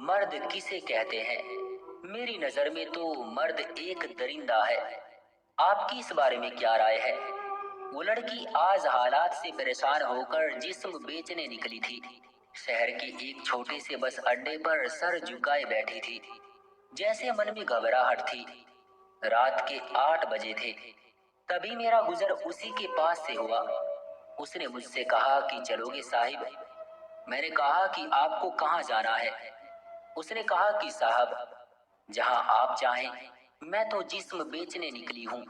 मर्द किसे कहते हैं? मेरी नजर में तो मर्द एक दरिंदा है। आपकी इस बारे में क्या राय है? वो लड़की आज हालात से परेशान होकर जिस्म बेचने निकली थी। शहर के एक छोटे से बस अड्डे पर सर झुकाए बैठी थी, जैसे मन में घबराहट थी। रात के 8 बजे थे। तभी मेरा गुजर उसी के पास से हुआ। उसने मुझसे कहा कि चलोगे साहिब? मैंने कहा कि आपको कहाँ जाना है? उसने कहा कि साहब, जहां आप चाहें। मैं तो जिस्म बेचने निकली हूँ,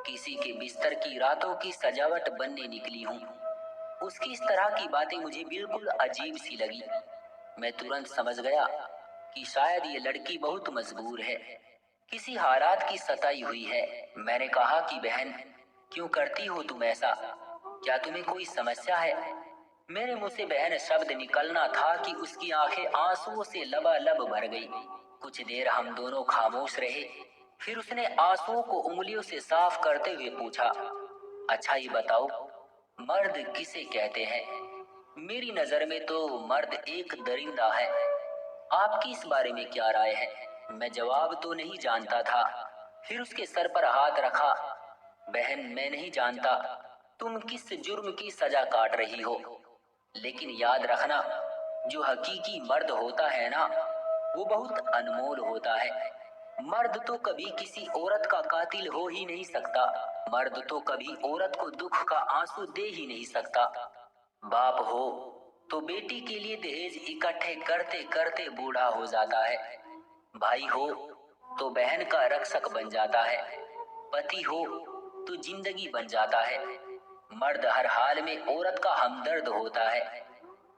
किसी के बिस्तर की रातों की सजावट बनने निकली हूँ। उसकी इस तरह की बातें मुझे बिल्कुल अजीब सी लगी। मैं तुरंत समझ गया कि शायद ये लड़की बहुत मजबूर है, किसी हालात की सताई हुई है। मैंने कहा कि बहन, क्यों करती हो तुम ऐसा? क्या तुम्हें कोई समस्या है? मेरे मुंह से बहन शब्द निकलना था कि उसकी आंखें आंसुओं से लबालब भर गई। कुछ देर हम दोनों खामोश रहे। फिर उसने आंसुओं को उंगलियों से साफ करते हुए पूछा, अच्छा ये बताओ, मर्द किसे कहते हैं? मेरी नजर में तो मर्द एक दरिंदा है। आपकी इस बारे में क्या राय है? मैं जवाब तो नहीं जानता था। फिर उसके सर पर हाथ रखा। बहन, मैं नहीं जानता तुम किस जुर्म की सजा काट रही हो, लेकिन याद रखना, जो हकीकी मर्द होता है ना, वो बहुत अनमोल होता है। मर्द तो कभी किसी औरत का कातिल हो ही नहीं सकता। मर्द तो कभी औरत को दुख का आंसू दे ही नहीं सकता। बाप हो तो बेटी के लिए दहेज इकट्ठे करते करते बूढ़ा हो जाता है। भाई हो तो बहन का रक्षक बन जाता है। पति हो तो जिंदगी बन जाता है। मर्द हर हाल में औरत का हमदर्द होता है।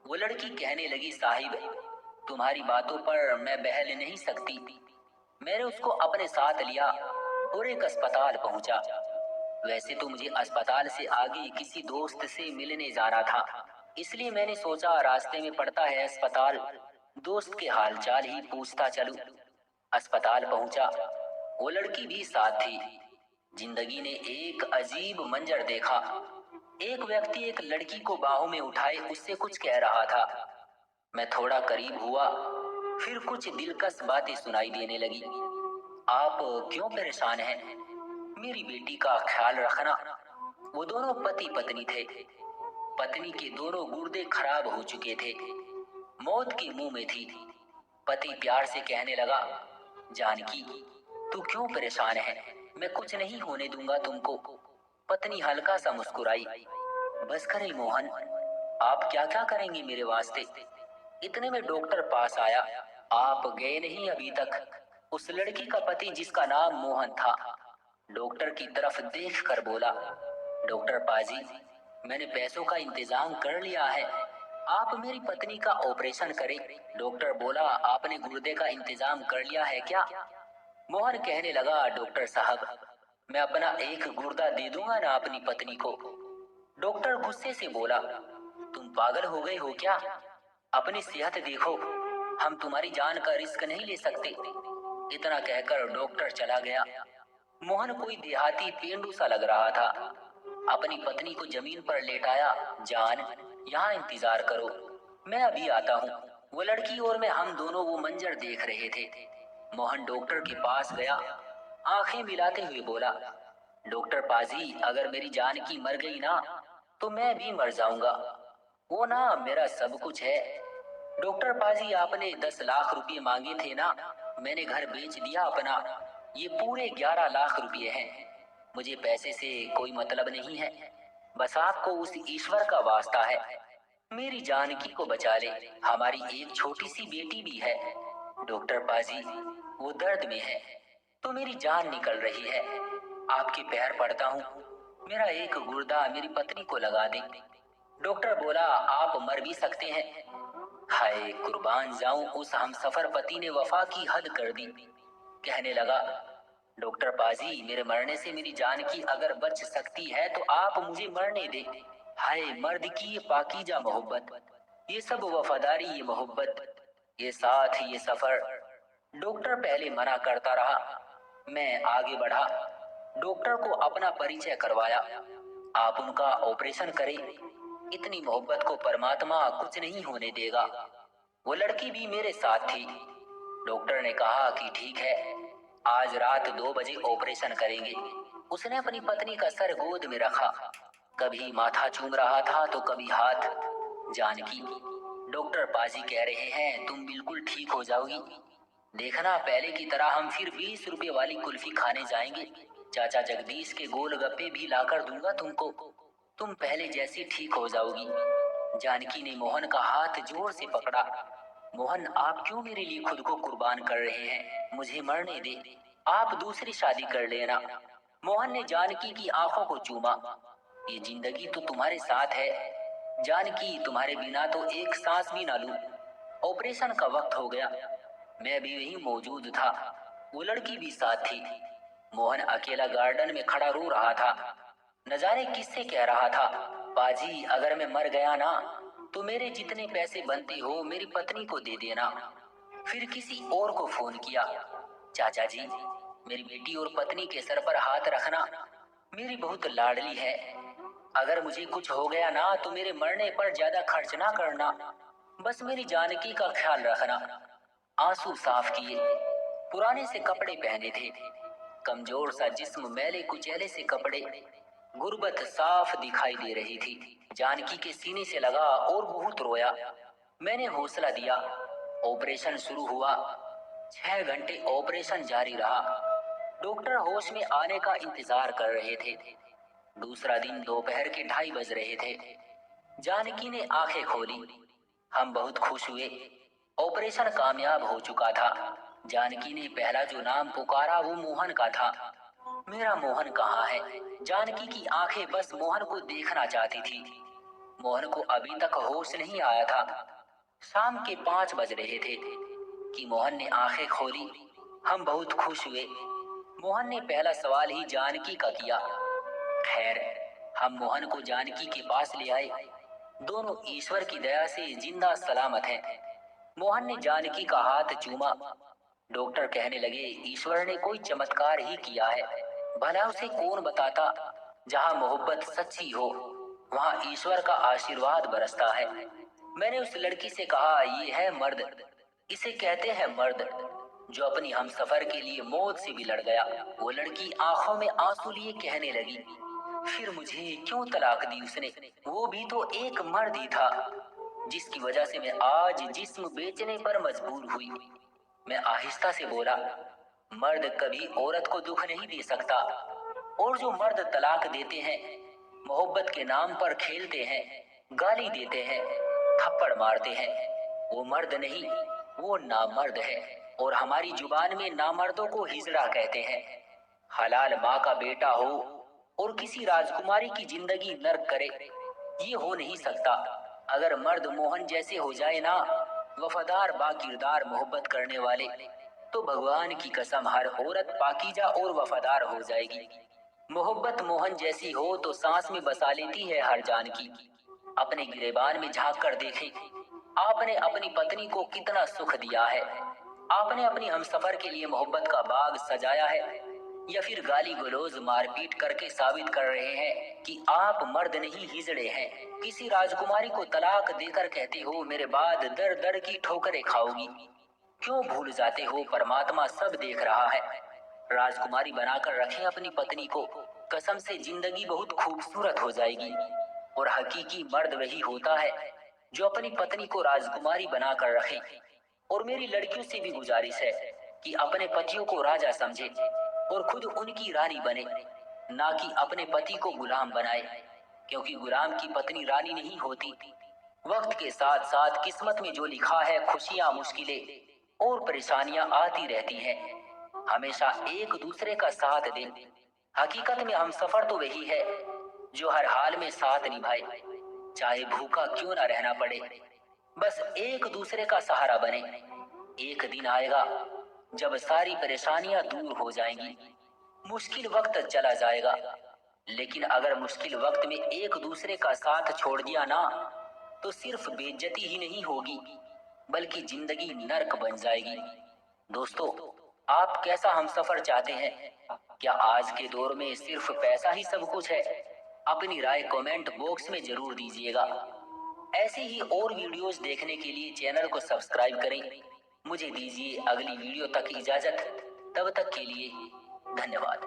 वो लड़की कहने लगी, साहिब, तुम्हारी बातों पर मैं बहल नहीं सकती। मैंने उसको अपने साथ लिया और एक अस्पताल पहुंचा। वैसे तो मुझे अस्पताल से आगे किसी दोस्त से मिलने जाना था, इसलिए मैंने सोचा रास्ते में पड़ता है अस्पताल, दोस्त के हालचाल ही पूछता चलूं। अस्पताल पहुंचा। वो लड़की भी साथ थी। जिंदगी ने एक अजीब मंजर देखा। एक व्यक्ति एक लड़की को बाहों में उठाए उससे कुछ कह रहा था। मैं थोड़ा करीब हुआ। फिर कुछ दिलकश बातें सुनाई देने लगी। आप क्यों परेशान हैं? मेरी बेटी का ख्याल रखना। वो दोनों पति पत्नी थे। पत्नी के दोनों गुर्दे खराब हो चुके थे, मौत के मुंह में थी। पति प्यार से कहने लगा, जानकी, तू क्यों परेशान है? मैं कुछ नहीं होने दूंगा तुमको। पत्नी हल्का सा मुस्कुराई। बस करे मोहन, आप क्या क्या करेंगे मेरे वास्ते? इतने में डॉक्टर पास आया। आप गए नहीं अभी तक? उस लड़की का पति, जिसका नाम मोहन था, डॉक्टर की तरफ देख कर बोला, डॉक्टर पाजी, मैंने पैसों का इंतजाम कर लिया है, आप मेरी पत्नी का ऑपरेशन करें। डॉक्टर बोला, आपने गुर्दे का इंतजाम कर लिया है क्या? मोहन कहने लगा, डॉक्टर साहब, मैं अपना एक गुर्दा दे दूंगा ना अपनी पत्नी को। डॉक्टर गुस्से से बोला, तुम पागल हो गए हो क्या? अपनी सेहत देखो, हम तुम्हारी जान का रिस्क नहीं ले सकते। इतना कहकर डॉक्टर चला गया। मोहन कोई देहाती पेंडू सा लग रहा था। अपनी पत्नी को जमीन पर लेटाया। जान, यहाँ इंतजार करो, मैं अभी आता हूँ। वो लड़की और मैं, हम दोनों वो मंजर देख रहे थे। मोहन डॉक्टर के पास गया, आंखें मिलाते हुए बोला, डॉक्टर पाजी, अगर मेरी जानकी मर गई ना, तो मैं भी मर जाऊंगा। वो ना मेरा सब कुछ है। डॉक्टर पाजी, आपने 10 लाख रुपए मांगे थे ना, मैंने घर बेच दिया अपना। ये पूरे 11 लाख रुपए हैं। मुझे पैसे से कोई मतलब नहीं है, बस आपको उस ईश्वर का वास्ता है, मेरी जानकी को बचा ले। हमारी एक छोटी सी बेटी भी है। डॉक्टर पाजी, वो दर्द में है तो मेरी जान निकल रही है। आपके पैर पड़ता हूँ, मेरा एक गुर्दा मेरी पत्नी को लगा दे। डॉक्टर बोला, आप मर भी सकते हैं। हाय कुर्बान जाऊं उस हमसफर पति ने वफा की हद कर दी। कहने लगा, डॉक्टर पाजी, मेरे मरने से मेरी जान की अगर बच सकती है तो आप मुझे मरने दे। हाय मर्द की ये पाकीजा मोहब्बत, ये सब वफादारी, ये मोहब्बत, ये साथ, ये सफर। डॉक्टर पहले मना करता रहा, मैं आगे बढ़ा। डॉक्टर को अपना परिचय करवाया। आप उनका ऑपरेशन करें, इतनी मोहब्बत को परमात्मा कुछ नहीं होने देगा। वो लड़की भी मेरे साथ थी। डॉक्टर ने कहा कि ठीक है, आज रात 2 बजे ऑपरेशन करेंगे। उसने अपनी पत्नी का सर गोद में रखा, कभी माथा चूम रहा था तो कभी हाथ। जानकी, डॉक्टर पाजी कह रहे हैं तुम बिल्कुल ठीक हो जाओगी। देखना, पहले की तरह हम फिर 20 रुपए वाली कुल्फी खाने जाएंगे। चाचा जगदीश के गोलगप्पे भी लाकर दूंगा तुमको। तुम पहले जैसी ठीक हो जाओगी। जानकी ने मोहन का हाथ जोर से पकड़ा। मोहन, आप क्यों मेरे लिए खुद को कुर्बान कर रहे हैं? मुझे मरने दे। आप दूसरी शादी कर लेना। मोहन ने जानकी की आंखों को चूमा। ये जिंदगी तो तुम्हारे साथ है जानकी, तुम्हारे बिना तो एक सांस भी ना लूं। ऑपरेशन का वक्त हो गया। मैं भी वहीं मौजूद था। वो लड़की भी साथ थी। मोहन अकेला गार्डन में खड़ा रो रहा था। न जाने किससे कह रहा था, पाजी अगर मैं मर गया ना तो मेरे जितने पैसे बनते हो मेरी पत्नी को दे देना। फिर किसी और को फोन किया, चाचा जी मेरी बेटी और पत्नी के सर पर हाथ रखना, मेरी बहुत लाडली है। अगर मुझे कुछ हो गया ना तो मेरे मरने पर ज्यादा खर्च ना करना, बस मेरी जानकी का ख्याल रखना। आंसू साफ किए। पुराने से कपड़े पहने थे, कमजोर सा जिस्म, मैले कुचैले से कपड़े, गुर्बत साफ दिखाई दे रही थी। जानकी के सीने से लगा और बहुत रोया। मैंने हौसला दिया। ऑपरेशन शुरू हुआ। 6 घंटे ऑपरेशन जारी रहा। डॉक्टर होश में आने का इंतजार कर रहे थे। दूसरा दिन दोपहर के 2:30 बज रहे थे। जानकी ने आंखें खोली। हम बहुत खुश हुए। ऑपरेशन कामयाब हो चुका था। जानकी ने पहला जो नाम पुकारा वो मोहन का था। मेरा मोहन कहाँ है? जानकी की आंखें बस मोहन को देखना चाहती थी। मोहन को अभी तक होश नहीं आया था। शाम के 5 बज रहे थे कि मोहन ने आंखें खोली। हम बहुत खुश हुए। मोहन ने पहला सवाल ही जानकी का किया। खैर, हम मोहन को जानकी के पास ले आए। दोनों ईश्वर की दया से जिंदा सलामत हैं। मोहन ने जानकी का हाथ चूमा। डॉक्टर कहने लगे, ईश्वर ने कोई चमत्कार ही किया है। भला उसे कौन बताता? जहाँ मोहब्बत सच्ची हो वहाँ ईश्वर का आशीर्वाद बरसता है। मैंने उस लड़की से कहा, ये है मर्द, इसे कहते हैं मर्द, जो अपनी हमसफर के लिए मौत से भी लड़ गया। वो लड़की आंखों में आंसू लिए कहने लगी, फिर मुझे क्यों तलाक दी उसने? वो भी तो एक मर्द ही था, जिसकी वजह से मैं आज जिस्म बेचने पर मजबूर हुई। मैं आहिस्ता से बोला, मर्द कभी औरत को दुख नहीं दे सकता। और जो मर्द तलाक देते हैं, मोहब्बत के नाम पर खेलते हैं, गाली देते हैं, थप्पड़ मारते हैं, वो मर्द नहीं, वो नामर्द है। और हमारी जुबान में नामर्दों को हिजड़ा कहते हैं। हलाल माँ का बेटा हो और किसी राजकुमारी की जिंदगी नर्क करे, ये हो नहीं सकता। अगर मर्द मोहन जैसे हो जाए ना, वफादार बाकिरदार मोहब्बत करने वाले, तो भगवान की कसम हर औरत पाकीजा और वफादार हो जाएगी। मोहब्बत मोहन जैसी हो तो सांस में बसा लेती है हर जान की। अपने गिरेबान में झांक कर देखें, आपने अपनी पत्नी को कितना सुख दिया है। आपने अपनी हमसफर के लिए मोहब्बत का बाग सजाया है, या फिर गाली गलौज मारपीट करके साबित कर रहे हैं कि आप मर्द नहीं हिजड़े हैं। किसी राजकुमारी को तलाक देकर कहते हो मेरे बाद दर दर की ठोकरें खाओगी। क्यों भूल जाते हो परमात्मा सब देख रहा है? राजकुमारी बनाकर रखें अपनी पत्नी को, कसम से जिंदगी बहुत खूबसूरत हो जाएगी। और हकीकी मर्द वही होता है जो अपनी पत्नी को राजकुमारी बनाकर रखे। और मेरी लड़कियों से भी गुजारिश है कि अपने पतियों को राजा समझे और खुद उनकी रानी बने, ना कि अपने पति को गुलाम बनाए, क्योंकि गुलाम की पत्नी रानी नहीं होती। वक्त के साथ साथ किस्मत में जो लिखा है, खुशियां, मुश्किलें और परेशानियां आती रहती हैं। हमेशा एक दूसरे का साथ दें। हकीकत में हम सफर तो वही है जो हर हाल में साथ निभाए, चाहे भूखा क्यों ना रहना पड़े, बस एक दूसरे का सहारा बने। एक दिन आएगा जब सारी परेशानियां दूर हो जाएंगी, मुश्किल वक्त चला जाएगा। लेकिन अगर मुश्किल वक्त में एक दूसरे का साथ छोड़ दिया ना, तो सिर्फ बेइज्जती ही नहीं होगी, बल्कि जिंदगी नर्क बन जाएगी। दोस्तों, आप कैसा हमसफर चाहते हैं? क्या आज के दौर में सिर्फ पैसा ही सब कुछ है? अपनी राय कमेंट बॉक्स में जरूर दीजिएगा। ऐसे ही और वीडियोस देखने के लिए चैनल को सब्सक्राइब करें। मुझे दीजिए अगली वीडियो तक इजाजत। तब तक के लिए धन्यवाद।